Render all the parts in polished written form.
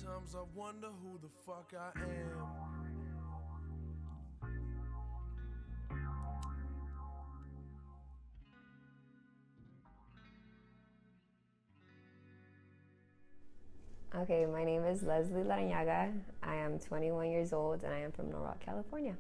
Sometimes I wonder who the fuck I am. Okay, my name is Leslie Larrañaga. I am 21 years old and I am from Norwalk, California.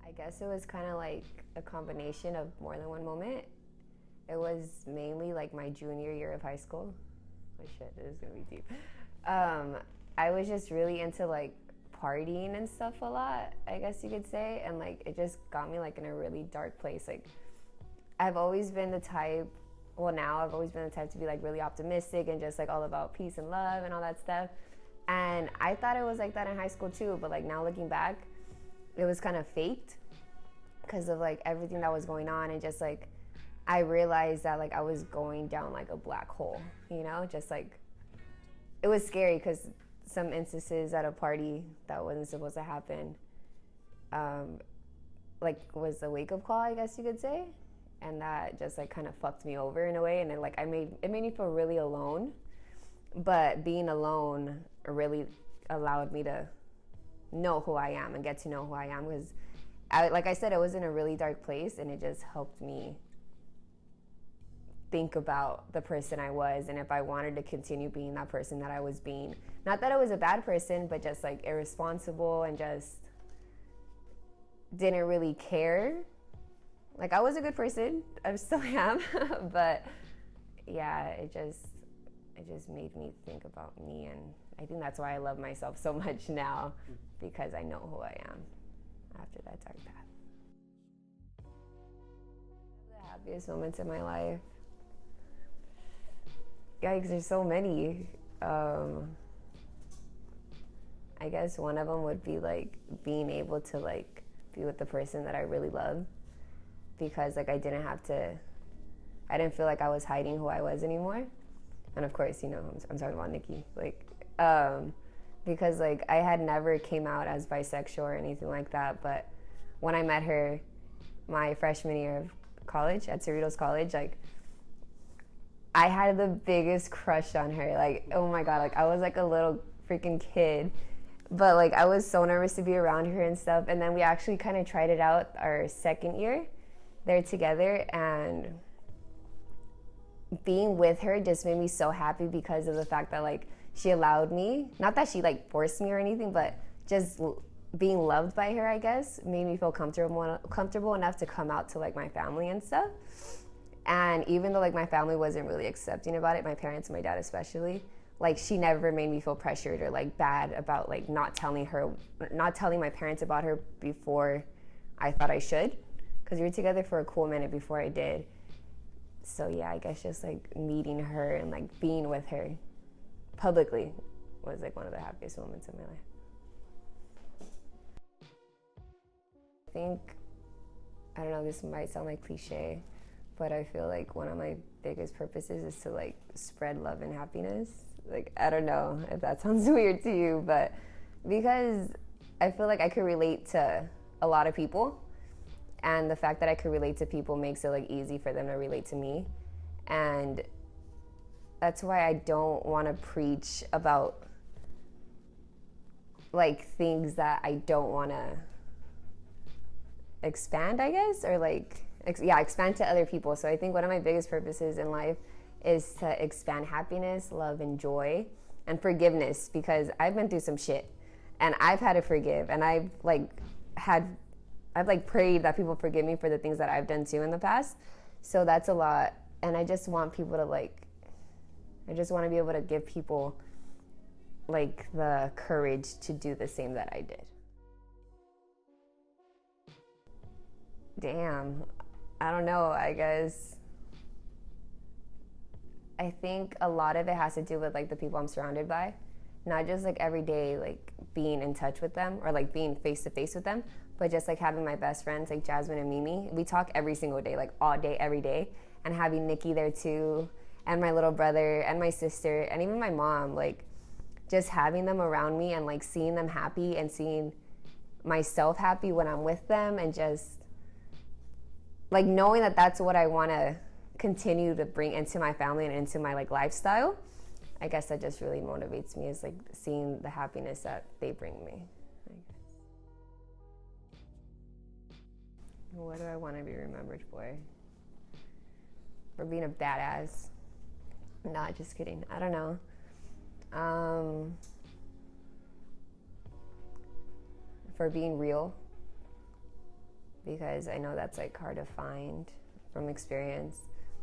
I guess it was kind of like a combination of more than one moment. It was mainly like my junior year of high school. Oh shit, this is gonna be deep. I was just really into like partying and stuff a lot, I guess you could say, and like it just got me like in a really dark place. Like I've always been the type, well now I've always been the type to be like really optimistic and just like all about peace and love and all that stuff. And I thought it was like that in high school too, but like now looking back, it was kind of faked because of like everything that was going on, and just like I realized that like I was going down like a black hole, you know, just like it was scary because some instances at a party that wasn't supposed to happen, like was a wake-up call, I guess you could say, and that just like kind of fucked me over in a way, and then like it made me feel really alone. But being alone really allowed me to know who I am and get to know who I am, because like I said, I was in a really dark place, and it just helped me think about the person I was and if I wanted to continue being that person that I was being. Not that I was a bad person, but just like irresponsible and just didn't really care. Like I was a good person, I still am, but yeah, it just made me think about me, and I think that's why I love myself so much now, because I know who I am after that dark path. The happiest moments in my life. Yikes, there's so many. I guess one of them would be like being able to like be with the person that I really love, because like I didn't feel like I was hiding who I was anymore. And of course, you know, I'm talking about Nikki, like, because like I had never came out as bisexual or anything like that, but when I met her my freshman year of college at Cerritos College, like I had the biggest crush on her. Like, oh my God, like I was like a little freaking kid, but like I was so nervous to be around her and stuff. And then we actually kind of tried it out our second year there together, and being with her just made me so happy because of the fact that like she allowed me, not that she like forced me or anything, but just being loved by her, I guess, made me feel comfortable enough to come out to like my family and stuff. And even though like my family wasn't really accepting about it, my parents and my dad especially, like she never made me feel pressured or like bad about like not telling my parents about her before I thought I should, because we were together for a cool minute before I did. So yeah, I guess just like meeting her and like being with her publicly was like one of the happiest moments of my life. I think, I don't know, this might sound like cliche, but I feel like one of my biggest purposes is to like spread love and happiness. Like, I don't know if that sounds weird to you, but because I feel like I could relate to a lot of people, and the fact that I could relate to people makes it like easy for them to relate to me. And that's why I don't want to preach about like things that I don't want to expand, I guess, or like expand to other people. So I think one of my biggest purposes in life is to expand happiness, love, and joy, and forgiveness, because I've been through some shit and I've had to forgive, and I've prayed that people forgive me for the things that I've done too in the past. So that's a lot, and I just want people to I just want to be able to give people like the courage to do the same that I did. Damn, I don't know, I guess I think a lot of it has to do with like the people I'm surrounded by, not just like every day like being in touch with them or like being face to face with them, but just like having my best friends like Jasmine and Mimi. We talk every single day, like all day, every day, and having Nikki there too, and my little brother and my sister and even my mom, like just having them around me and like seeing them happy and seeing myself happy when I'm with them, and just like knowing that that's what I want to continue to bring into my family and into my like lifestyle. I guess that just really motivates me, is like seeing the happiness that they bring me, I guess. What do I want to be remembered for? For being a badass. Nah, just kidding. I don't know. For being real, because I know that's like hard to find from experience.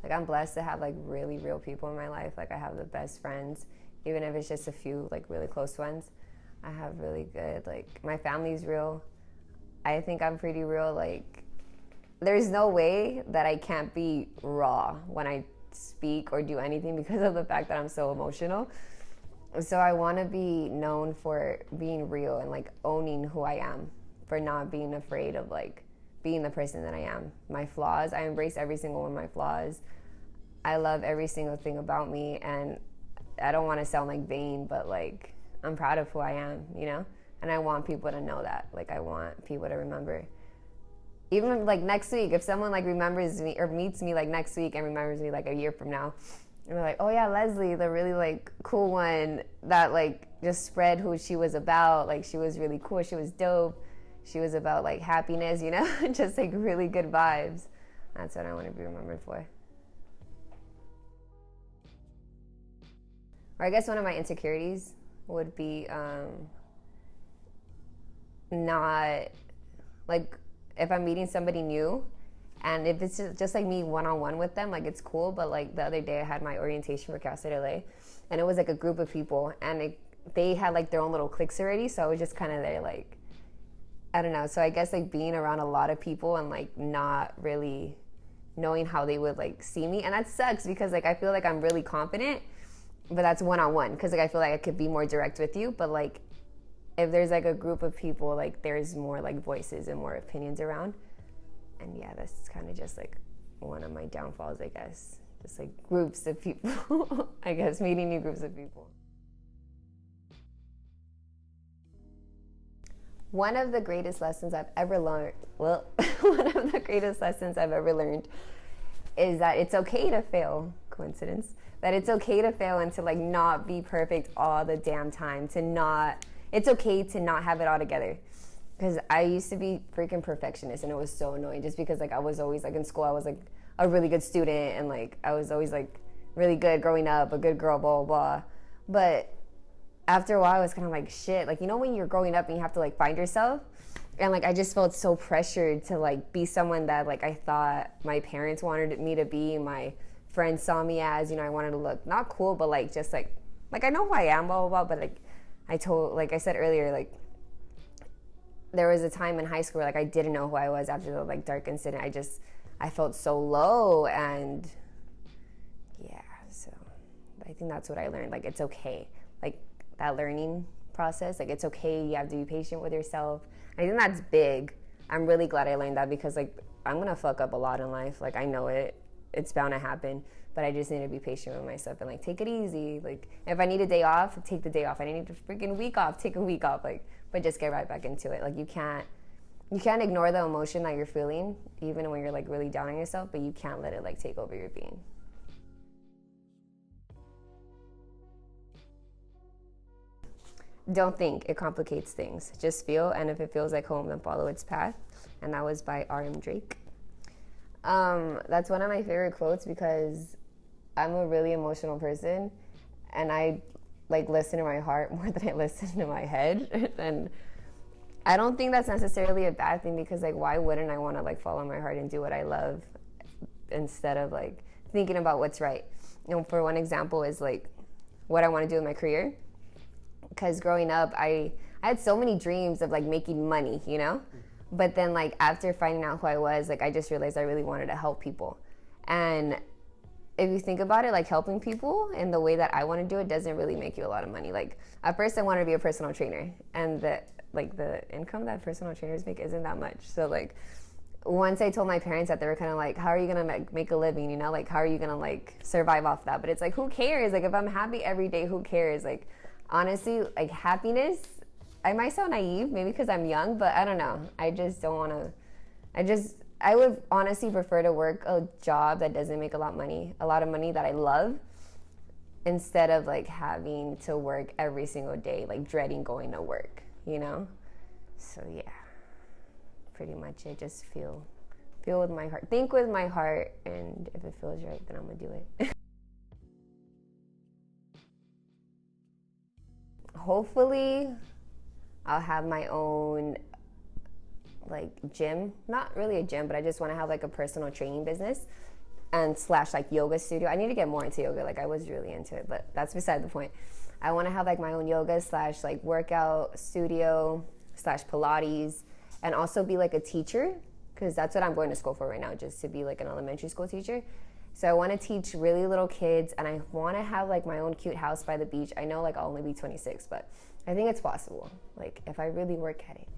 Like, I'm blessed to have like really real people in my life. Like, I have the best friends, even if it's just a few like really close ones. I have really good, like, my family's real. I think I'm pretty real. Like, there's no way that I can't be raw when I speak or do anything because of the fact that I'm so emotional. So I want to be known for being real and like owning who I am, for not being afraid of like being the person that I am. My flaws, I embrace every single one of my flaws. I love every single thing about me, and I don't want to sound like vain, but like I'm proud of who I am, you know? And I want people to know that. Like, I want people to remember. Even like next week, if someone like remembers me or meets me like next week and remembers me like a year from now, and they're like, oh yeah, Leslie, the really like cool one that like just spread who she was about. Like, she was really cool, she was dope, she was about like happiness, you know? Just like really good vibes. That's what I want to be remembered for. Or I guess one of my insecurities would be not, like, if I'm meeting somebody new, and if it's just like me one-on-one with them, like, it's cool. But like the other day I had my orientation for Cal State LA, and it was like a group of people, and they had like their own little cliques already, so I was just kind of there like, I don't know. So I guess like being around a lot of people and like not really knowing how they would like see me, and that sucks because like I feel like I'm really confident, but that's one-on-one, because like I feel like I could be more direct with you. But like if there's like a group of people, like there's more like voices and more opinions around. And yeah, that's kind of just like one of my downfalls, I guess. Just like groups of people, I guess, meeting new groups of people. One of the greatest lessons I've ever learned, one of the greatest lessons I've ever learned is that it's okay to fail. Coincidence? That it's okay to fail and to like not be perfect all the damn time. It's okay to not have it all together. Because I used to be freaking perfectionist, and it was so annoying, just because like I was always like in school, I was like a really good student, and like I was always like really good growing up, a good girl, blah, blah, blah. But after a while, I was kind of like, shit, like, you know, when you're growing up and you have to like find yourself, and like I just felt so pressured to like be someone that like I thought my parents wanted me to be, my friends saw me as, you know, I wanted to look not cool, but like just like I know who I am, blah, blah, blah. But like I said earlier, like there was a time in high school where like I didn't know who I was after the like dark incident. I felt so low, and yeah, so I think that's what I learned. Like, it's okay, like that learning process, like it's okay, you have to be patient with yourself. I think that's big. I'm really glad I learned that, because like I'm gonna fuck up a lot in life, like I know it's bound to happen, but I just need to be patient with myself and like take it easy. Like, if I need a day off, take the day off. I need a freaking week off, take a week off, like, but just get right back into it. Like, you can't ignore the emotion that you're feeling, even when you're like really down on yourself, but you can't let it like take over your being. Don't think it complicates things. Just feel, and if it feels like home, then follow its path. And that was by R.M. Drake. That's one of my favorite quotes, because I'm a really emotional person, and I like listen to my heart more than I listen to my head. And I don't think that's necessarily a bad thing, because like why wouldn't I want to like follow my heart and do what I love instead of like thinking about what's right? You know, for one example is like what I want to do in my career. Because growing up, I had so many dreams of like making money, you know? But then like after finding out who I was, like I just realized I really wanted to help people. And if you think about it, like helping people in the way that I want to do it doesn't really make you a lot of money. Like at first I wanted to be a personal trainer, and the income that personal trainers make isn't that much. So like once I told my parents that, they were kind of like, how are you going to make a living? You know, like how are you going to like survive off that? But it's like, who cares? Like if I'm happy every day, who cares? Like honestly, like happiness, I might sound naive, maybe because I'm young, but I don't know. I just don't want to, I would honestly prefer to work a job that doesn't make a lot of money that I love, instead of like having to work every single day, like dreading going to work, you know? So yeah, pretty much it. Just feel with my heart, think with my heart, and if it feels right, then I'm gonna do it. Hopefully, I'll have my own like gym, not really a gym, but I just want to have like a personal training business and slash like yoga studio. I need to get more into yoga. Like I was really into it, but that's beside the point. I want to have like my own yoga slash like workout studio slash Pilates, and also be like a teacher, because that's what I'm going to school for right now, just to be like an elementary school teacher. So I want to teach really little kids, and I want to have like my own cute house by the beach. I know like I'll only be 26, but I think it's possible. Like if I really work at it,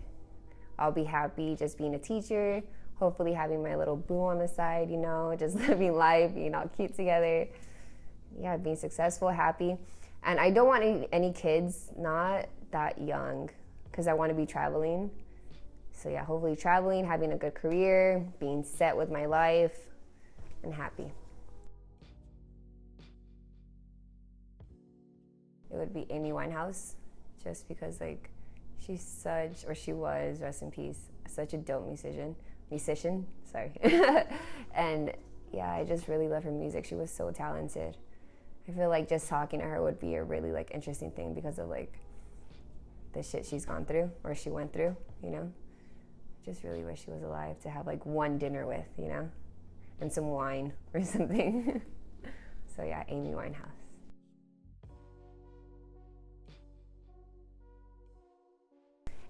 I'll be happy just being a teacher, hopefully having my little boo on the side, you know, just living life, being all cute together. Yeah, being successful, happy. And I don't want any kids, not that young, because I want to be traveling. So yeah, hopefully traveling, having a good career, being set with my life, and happy. It would be Amy Winehouse, just because like she was, rest in peace, such a dope musician, sorry. And yeah, I just really love her music. She was so talented. I feel like just talking to her would be a really like interesting thing because of like the shit she's gone through or she went through, you know. Just really wish she was alive to have like one dinner with, you know, and some wine or something. So yeah, Amy Winehouse.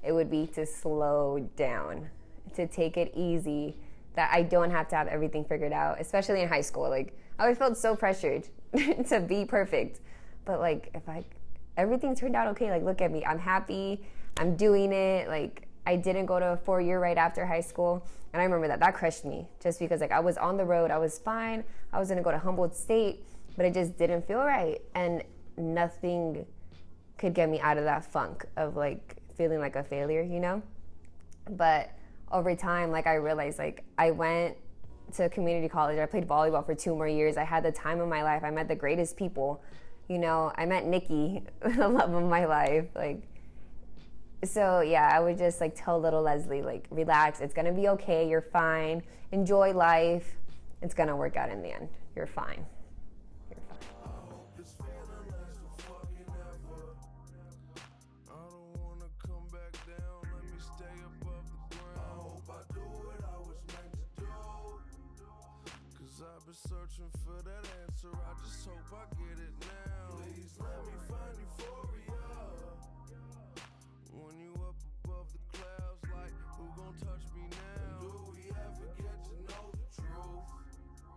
It would be to slow down, to take it easy, that I don't have to have everything figured out, especially in high school. Like, I always felt so pressured to be perfect. But like, everything turned out okay, like, look at me, I'm happy, I'm doing it. Like, I didn't go to a 4-year right after high school. And I remember that crushed me, just because like I was on the road, I was fine, I was gonna go to Humboldt State, but it just didn't feel right. And nothing could get me out of that funk of like feeling like a failure, you know? But over time, like I realized, like I went to community college, I played volleyball for 2 more years, I had the time of my life, I met the greatest people, you know, I met Nikki, the love of my life, like, so yeah, I would just like tell little Leslie, like, relax, it's gonna be okay, you're fine, enjoy life, it's gonna work out in the end, you're fine. I've been searching for that answer, I just hope I get it now.